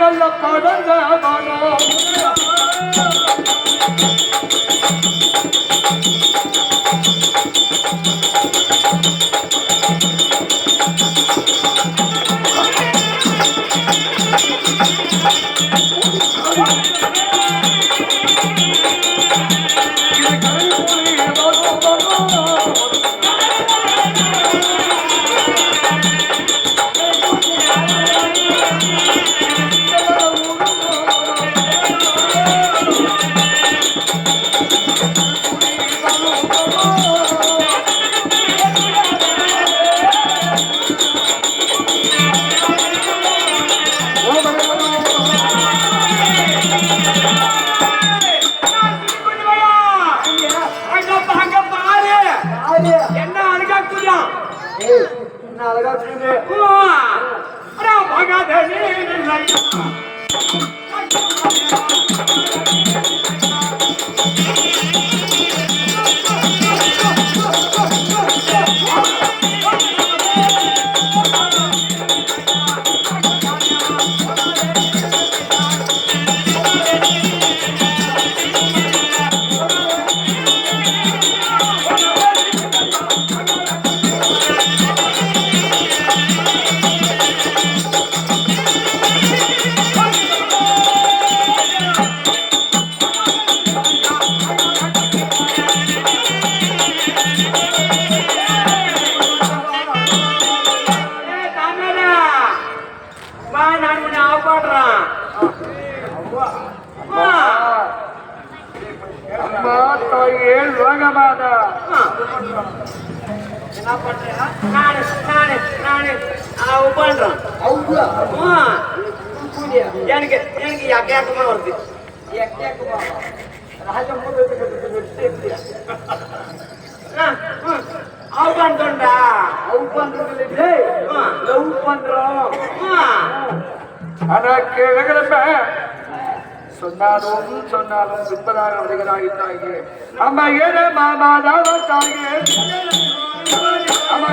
நல்ல படங்க மனம் எனக்கு எக்கமா வருது சொன்னாலும் சொன்னாலும் பின்பதாக வருகிறாயிட்டாயே அம்மா ஏன மாமா தாயே அம்மா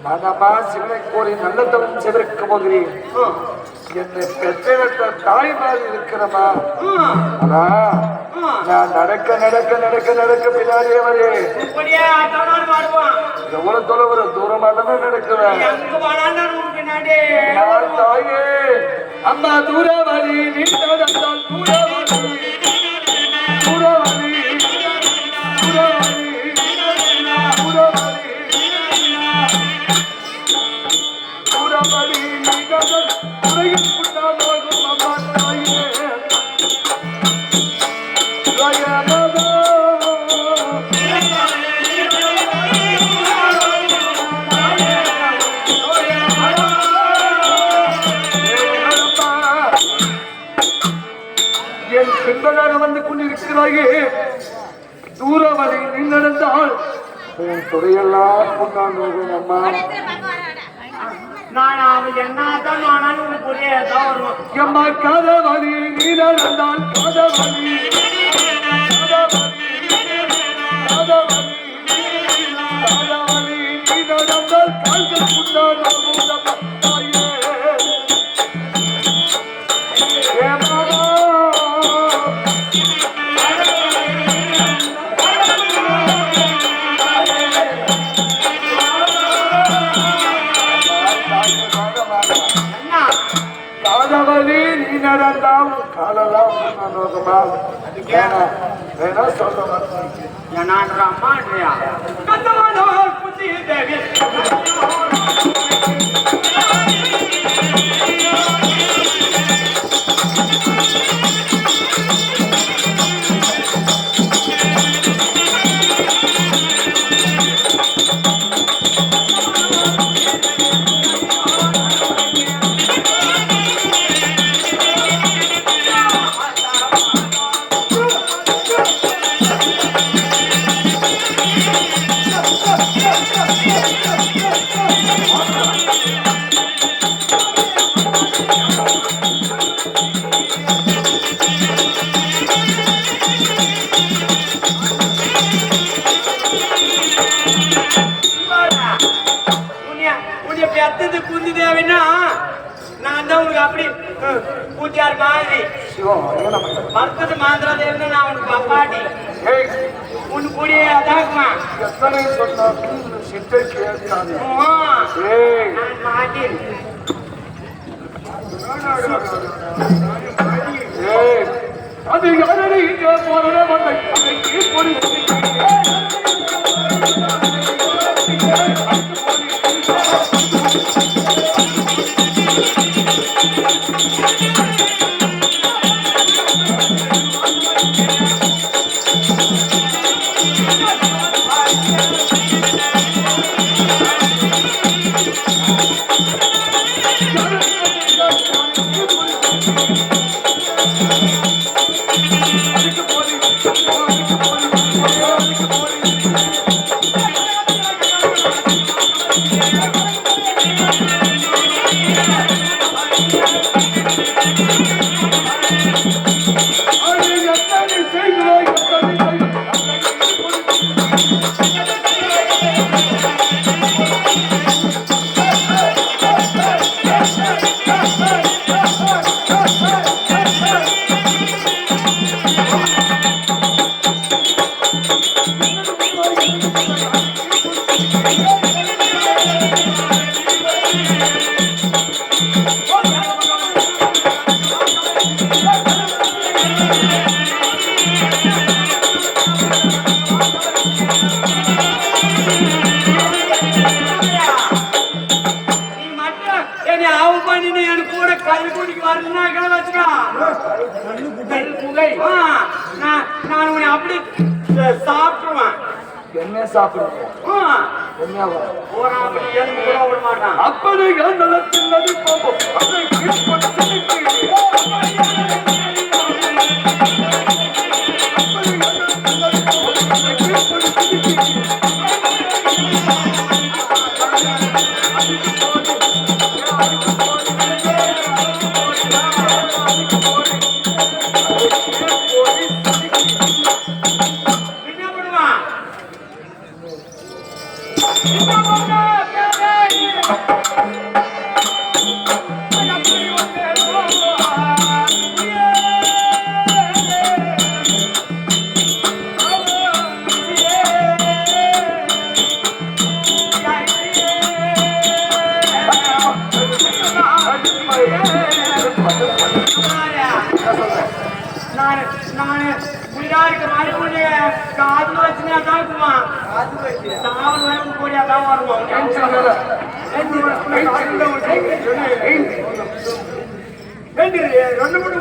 மனமா சிவனை கோரி நல்லதவம் செய்திருக்க போகிறேன். என்னை பெற்றெடுத்த தாய் மாதிரி இருக்கிறமா நான் நடக்க நடக்க நடக்க நடக்க பின்னாடியே வரே எவ்வளவு தொலைவு தூரமா தானே நடக்குவேன். தாயே அம்மா தூரவழி நின்றால் தூரவழி தூரவழி என் பின்பதாக வந்து கொண்டிருக்கிறாயே தூரவழி நீ நடந்தால் உன் துறையெல்லாம் கொண்டாடுவோம் அம்மா. எம்மா காதவழி நீ நடந்தால் காதவழி நீ நடந்தால் கால்கள் கொண்டாடுவோம் தாயே. Bye. பாதவழி நீ நடந்தா காலெல்லாம் நோக்கமா வேணா சொல்ல அம்மான்றியா குச்சி தேவி பெத்தது குந்தி தேவைன்னா நான் தான் உனக்கு அப்படி பூஜார் மாதிரி மறுத்தது மாந்திரா தேவைன்னா நான் உனக்கு அப்பாட்டி உன் கூடிய அதாக்குமா எத்தனை சொன்னாலும் சித்தை கேட்காது மாட்டேன் அது யாரடி இங்கே போறதே வந்தை நான் உன்னை அப்படி சாப்பிடுவேன் என்ன சாப்பிடுவோம் அப்படி எதுவும் கூட விட மாட்டான் அப்படி நலத்தில்லது போகும் காது வச்சுனா தாக்குமா தாவல் வரைக்கும் கூடியா தான் வருவோம் 2-3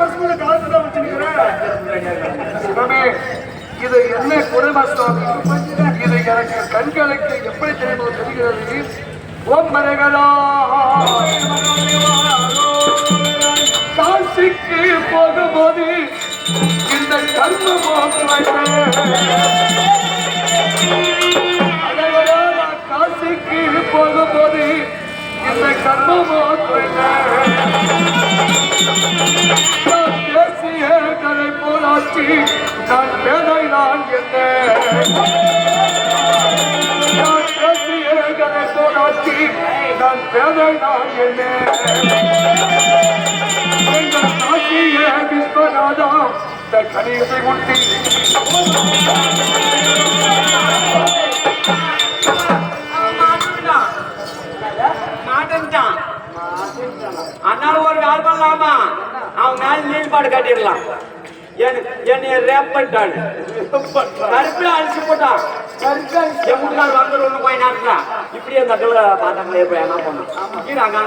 வருஷம் காது தான் வச்சிருக்கிறேன். இது என்ன குறைமா சுவாமி? இது எனக்கு கண்களுக்கு எப்படி தெரிகிறது? ஓம் மரகலா காசிக்கு போகும்போது இந்த கர்மம் காசிக்கு போகும்போது இந்த கர்மம் பேசிய கதை போலாச்சு நான் பேதை நான் என்ன பேசிய கதை போலாச்சு நான் பேதை நான் என்ன காசிய விஸ்வநாதா இந்த கணியத்தை முட்டி அதனால ஒரு வேலை பண்ணலாமா? அவன் மேல நீல்பாடு கட்டிடலாம். என்னைய ரேப் பண்ணிட்டான். கருப்பு அழிச்சு போட்டான். என் வீட்டுக்காரர் வந்து ஒண்ணு போய் நேரத்துல இப்படியே அந்த பார்த்தாங்களே போய் என்ன பண்ணோம். அங்க